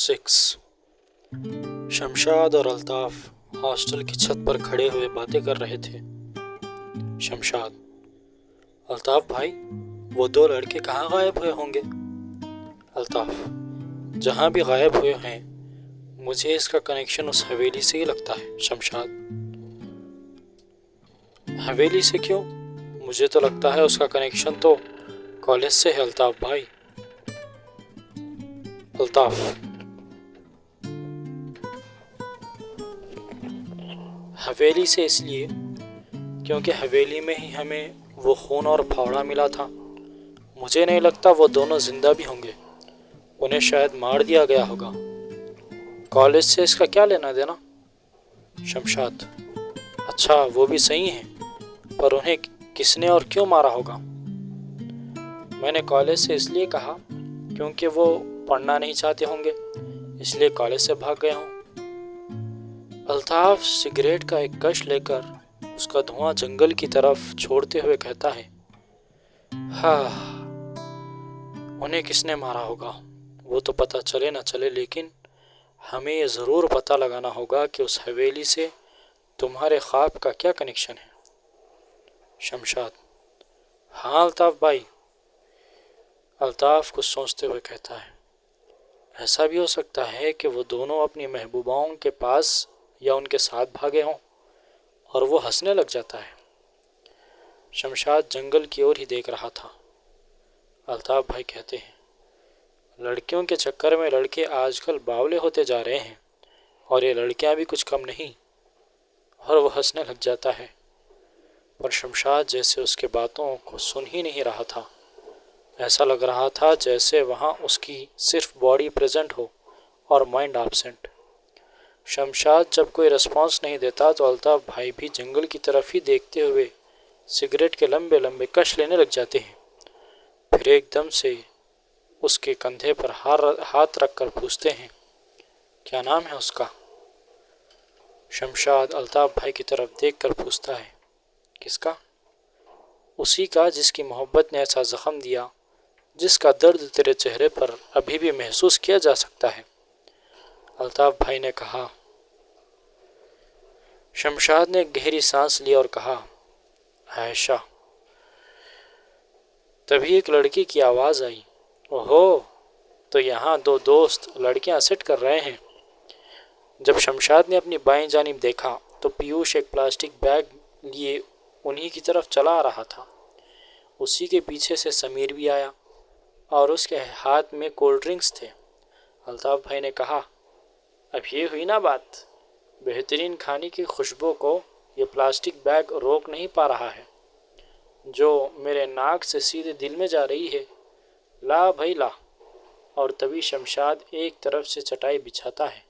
6 शमशाद और अल्ताफ़ हॉस्टल की छत पर खड़े हुए बातें कर रहे थे। शमशाद: अल्ताफ़ भाई, वो दो लड़के कहाँ गायब हुए होंगे? अल्ताफ़: जहाँ भी गायब हुए हैं, मुझे इसका कनेक्शन उस हवेली से ही लगता है। शमशाद: हवेली से क्यों? मुझे तो लगता है उसका कनेक्शन तो कॉलेज से है अल्ताफ़ भाई। अल्ताफ़: हवेली से इसलिए क्योंकि हवेली में ही हमें वो खून और फावड़ा मिला था। मुझे नहीं लगता वो दोनों जिंदा भी होंगे, उन्हें शायद मार दिया गया होगा। कॉलेज से इसका क्या लेना देना? शमशाद: अच्छा, वो भी सही है, पर उन्हें किसने और क्यों मारा होगा? मैंने कॉलेज से इसलिए कहा क्योंकि वो पढ़ना नहीं चाहते होंगे, इसलिए कॉलेज से भाग गए हों। अल्ताफ़ सिगरेट का एक कश लेकर उसका धुआं जंगल की तरफ छोड़ते हुए कहता है, हाँ, उन्हें किसने मारा होगा वो तो पता चले न चले, लेकिन हमें ये ज़रूर पता लगाना होगा कि उस हवेली से तुम्हारे ख्वाब का क्या कनेक्शन है। शमशाद: हाँ अल्ताफ़ भाई। अल्ताफ़ कुछ सोचते हुए कहता है, ऐसा भी हो सकता है कि वो दोनों अपनी महबूबाओं के पास या उनके साथ भागे हों और वो हंसने लग जाता है। शमशाद जंगल की ओर ही देख रहा था। अल्ताफ़ भाई कहते हैं, लड़कियों के चक्कर में लड़के आजकल बावले होते जा रहे हैं और ये लड़कियां भी कुछ कम नहीं। और वो हंसने लग जाता है, पर शमशाद जैसे उसके बातों को सुन ही नहीं रहा था। ऐसा लग रहा था जैसे वहाँ उसकी सिर्फ बॉडी प्रेजेंट हो और माइंड एब्सेंट। शमशाद जब कोई रिस्पॉन्स नहीं देता तो अल्ताफ़ भाई भी जंगल की तरफ ही देखते हुए सिगरेट के लंबे लंबे कश लेने लग जाते हैं। फिर एकदम से उसके कंधे पर हाथ रखकर पूछते हैं, क्या नाम है उसका? शमशाद अल्ताफ़ भाई की तरफ देखकर पूछता है, किसका? उसी का जिसकी मोहब्बत ने ऐसा जख्म दिया, जिसका दर्द तेरे चेहरे पर अभी भी महसूस किया जा सकता है। अल्ताफ़ भाई ने कहा। शमशाद ने गहरी सांस ली और कहा, आयशा। तभी एक लड़की की आवाज़ आई, ओहो, तो यहाँ दो दोस्त लड़कियाँ सेट कर रहे हैं। जब शमशाद ने अपनी बाईं जानिब देखा तो पीयूष एक प्लास्टिक बैग लिए उन्हीं की तरफ चला आ रहा था। उसी के पीछे से समीर भी आया और उसके हाथ में कोल्ड ड्रिंक्स थे। अल्ताफ़ भाई ने कहा, अब ये हुई ना बात, बेहतरीन खाने की खुशबू को ये प्लास्टिक बैग रोक नहीं पा रहा है, जो मेरे नाक से सीधे दिल में जा रही है। ला भाई ला। और तभी शमशाद एक तरफ से चटाई बिछाता है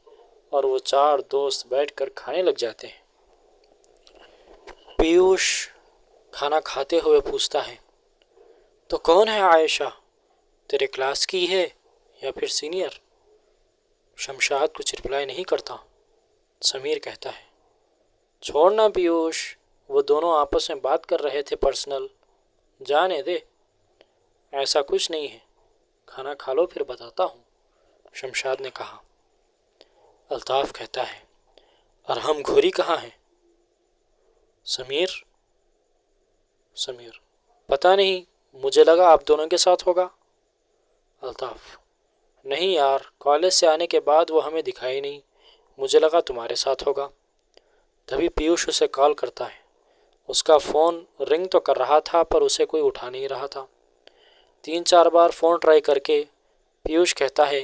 और वो चार दोस्त बैठकर खाने लग जाते हैं। पीयूष खाना खाते हुए पूछता है, तो कौन है आयशा? तेरे क्लास की है या फिर सीनियर? शमशाद कुछ रिप्लाई नहीं करता। समीर कहता है, छोड़ना पीयूष, वो दोनों आपस में बात कर रहे थे पर्सनल, जाने दे। ऐसा कुछ नहीं है, खाना खा लो फिर बताता हूँ, शमशाद ने कहा। अल्ताफ़ कहता है, अरहम घोरी कहाँ है? समीर पता नहीं, मुझे लगा आप दोनों के साथ होगा। अल्ताफ़, नहीं यार, कॉलेज से आने के बाद वो हमें दिखाई नहीं, मुझे लगा तुम्हारे साथ होगा। तभी पीयूष उसे कॉल करता है। उसका फ़ोन रिंग तो कर रहा था पर उसे कोई उठा नहीं रहा था। 3-4 बार फ़ोन ट्राई करके पीयूष कहता है,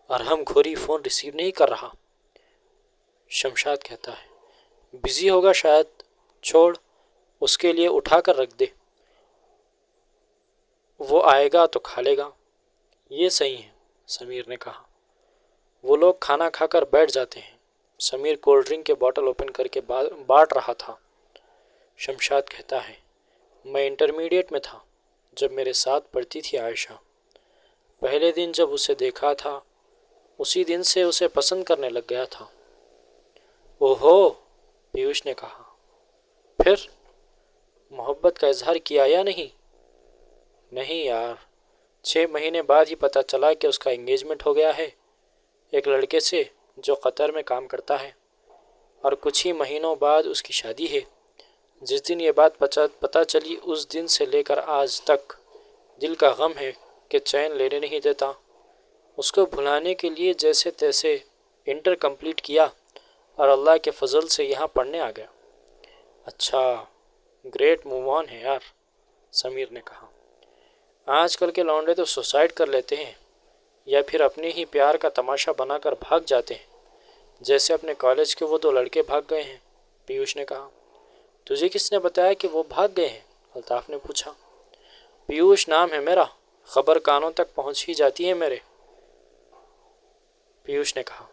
अरहम घोरी फ़ोन रिसीव नहीं कर रहा। शमशाद कहता है, बिज़ी होगा शायद, छोड़, उसके लिए उठा कर रख दे, वो आएगा तो खा लेगा। ये सही है, समीर ने कहा। वो लोग खाना खाकर बैठ जाते हैं। समीर कोल्ड ड्रिंक के बॉटल ओपन करके बांट रहा था। शमशाद कहता है, मैं इंटरमीडिएट में था जब मेरे साथ पढ़ती थी आयशा। पहले दिन जब उसे देखा था, उसी दिन से उसे पसंद करने लग गया था। ओहो, पीयूष ने कहा। फिर मोहब्बत का इजहार किया या नहीं? नहीं यार, 6 महीने बाद ही पता चला कि उसका एंगेजमेंट हो गया है। ایک لڑکے سے جو قطر میں کام کرتا ہے، اور کچھ ہی مہینوں بعد اس کی شادی ہے۔ جس دن یہ بات پتہ چلی اس دن سے لے کر آج تک دل کا غم ہے کہ چین لینے نہیں دیتا۔ اس کو بھلانے کے لیے جیسے تیسے انٹر کمپلیٹ کیا اور اللہ کے فضل سے یہاں پڑھنے آ گیا۔ اچھا، گریٹ موو آن ہے یار، سمیر نے کہا۔ آج کل کے لونڈے تو سوسائڈ کر لیتے ہیں یا پھر اپنے ہی پیار کا تماشا بنا کر بھاگ جاتے ہیں، جیسے اپنے کالج کے وہ 2 لڑکے بھاگ گئے ہیں، پیوش نے کہا۔ تجھے کس نے بتایا کہ وہ بھاگ گئے ہیں؟ الطاف نے پوچھا۔ پیوش نام ہے میرا، خبر کانوں تک پہنچ ہی جاتی ہے میرے، پیوش نے کہا۔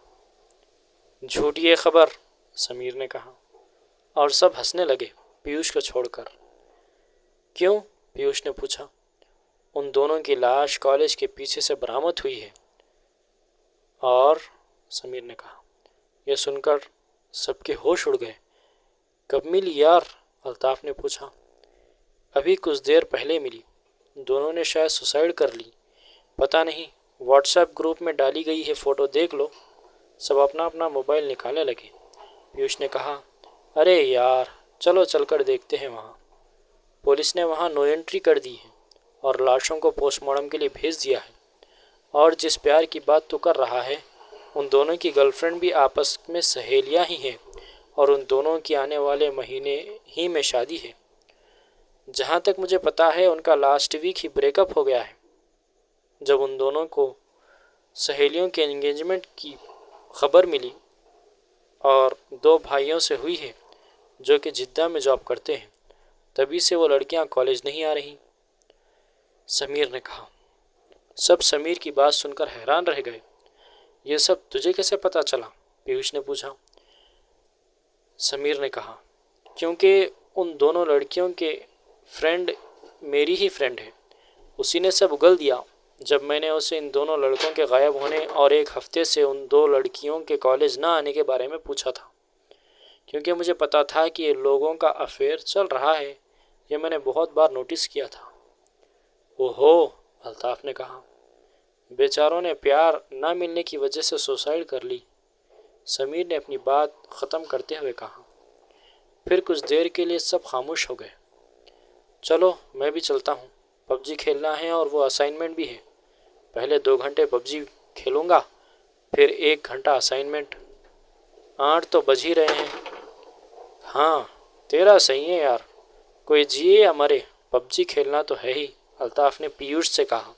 جھوٹی ہے خبر، سمیر نے کہا، اور سب ہنسنے لگے پیوش کو چھوڑ کر۔ کیوں؟ پیوش نے پوچھا۔ ان دونوں کی لاش کالج کے پیچھے سے برآمد ہوئی ہے۔ اور سمیر نے کہا۔ یہ سن کر سب کے ہوش اڑ گئے۔ کب ملی یار؟ الطاف نے پوچھا۔ ابھی کچھ دیر پہلے ملی، دونوں نے شاید سوسائڈ کر لی، پتہ نہیں، واٹس ایپ گروپ میں ڈالی گئی ہے فوٹو دیکھ لو۔ سب اپنا اپنا موبائل نکالنے لگے۔ پیوش نے کہا، ارے یار چلو چل کر دیکھتے ہیں وہاں۔ پولیس نے وہاں نو انٹری کر دی ہے اور لاشوں کو پوسٹ مارٹم کے لیے بھیج دیا ہے۔ اور جس پیار کی بات تو کر رہا ہے، ان دونوں کی گرل فرینڈ بھی آپس میں سہیلیاں ہی ہیں، اور ان دونوں کی آنے والے مہینے ہی میں شادی ہے۔ جہاں تک مجھے پتا ہے ان کا لاسٹ ویک ہی بریک اپ ہو گیا ہے۔ جب ان دونوں کو سہیلیوں کے انگیجمنٹ کی خبر ملی اور 2 بھائیوں سے ہوئی ہے جو کہ جدہ میں جاب کرتے ہیں، تبھی سے وہ لڑکیاں کالج نہیں آ رہی، سمیر نے کہا۔ سب سمیر کی بات سن کر حیران رہ گئے۔ یہ سب تجھے کیسے پتا چلا؟ پیوش نے پوچھا۔ سمیر نے کہا، کیونکہ ان دونوں لڑکیوں کے فرینڈ میری ہی فرینڈ ہے، اسی نے سب اگل دیا جب میں نے اسے ان دونوں لڑکوں کے غائب ہونے اور 1 ہفتے سے ان 2 لڑکیوں کے کالج نہ آنے کے بارے میں پوچھا تھا، کیونکہ مجھے پتا تھا کہ یہ لوگوں کا افیئر چل رہا ہے، یہ میں نے بہت بار نوٹس کیا تھا۔ اوہو، الطاف نے کہا، بیچاروں نے پیار نہ ملنے کی وجہ سے سوسائڈ کر لی، سمیر نے اپنی بات ختم کرتے ہوئے کہا۔ پھر کچھ دیر کے لیے سب خاموش ہو گئے۔ چلو میں بھی چلتا ہوں، پب جی کھیلنا ہے اور وہ اسائنمنٹ بھی ہے۔ پہلے 2 گھنٹے پب جی کھیلوں گا، پھر 1 گھنٹہ اسائنمنٹ۔ 8 تو بج ہی رہے ہیں۔ ہاں تیرا صحیح ہے یار، کوئی جیے یا مرے پب جی کھیلنا تو ہے ہی، الطاف نے پیوش سے کہا۔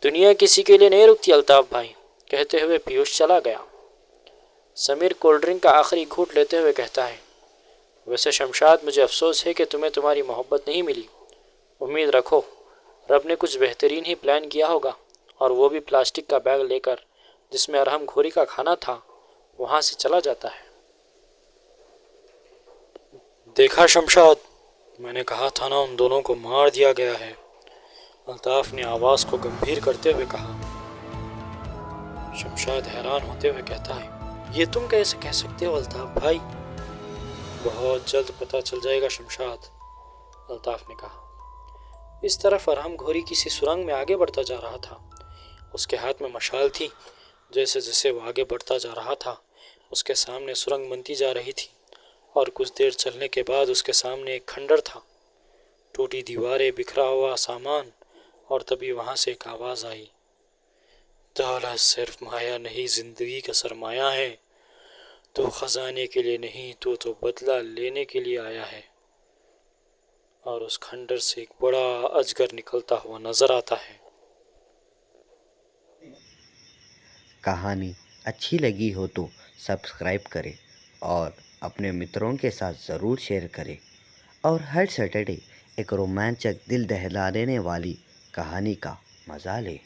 دنیا کسی کے لیے نہیں رکتی الطاف بھائی، کہتے ہوئے پیوش چلا گیا۔ سمیر کولڈ ڈرنک کا آخری گھونٹ لیتے ہوئے کہتا ہے، ویسے شمشاد مجھے افسوس ہے کہ تمہیں تمہاری محبت نہیں ملی۔ امید رکھو رب نے کچھ بہترین ہی پلان کیا ہوگا، اور وہ بھی پلاسٹک کا بیگ لے کر جس میں ارحم گھوری کا کھانا تھا وہاں سے چلا جاتا ہے۔ دیکھا شمشاد، میں نے کہا تھا نا ان دونوں کو مار دیا گیا ہے، الطاف نے آواز کو گمبھیر کرتے ہوئے کہا۔ شمشاد حیران ہوتے ہوئے کہتا ہے، یہ تم کیسے کہہ سکتے ہو الطاف بھائی؟ بہت جلد پتہ چل جائے گا شمشاد، الطاف نے کہا۔ اس طرف ارحم گھوری کسی سرنگ میں آگے بڑھتا جا رہا تھا۔ اس کے ہاتھ میں مشال تھی۔ جیسے جیسے وہ آگے بڑھتا جا رہا تھا اس کے سامنے سرنگ بنتی جا رہی تھی، اور کچھ دیر چلنے کے بعد اس کے سامنے ایک کھنڈر تھا، ٹوٹی دیواریں، بکھرا ہوا سامان، اور تبھی وہاں سے ایک آواز آئی، دولت صرف مایا نہیں، زندگی کا سرمایہ ہے، تو خزانے کے لیے نہیں، تو بدلہ لینے کے لیے آیا ہے۔ اور اس کھنڈر سے ایک بڑا اجگر نکلتا ہوا نظر آتا ہے۔ کہانی اچھی لگی ہو تو سبسکرائب کریں اور اپنے متروں کے ساتھ ضرور شیئر کریں، اور ہر سیٹرڈے ایک رومانچک دل دہلا دینے والی کہانی کا مزہ لیں۔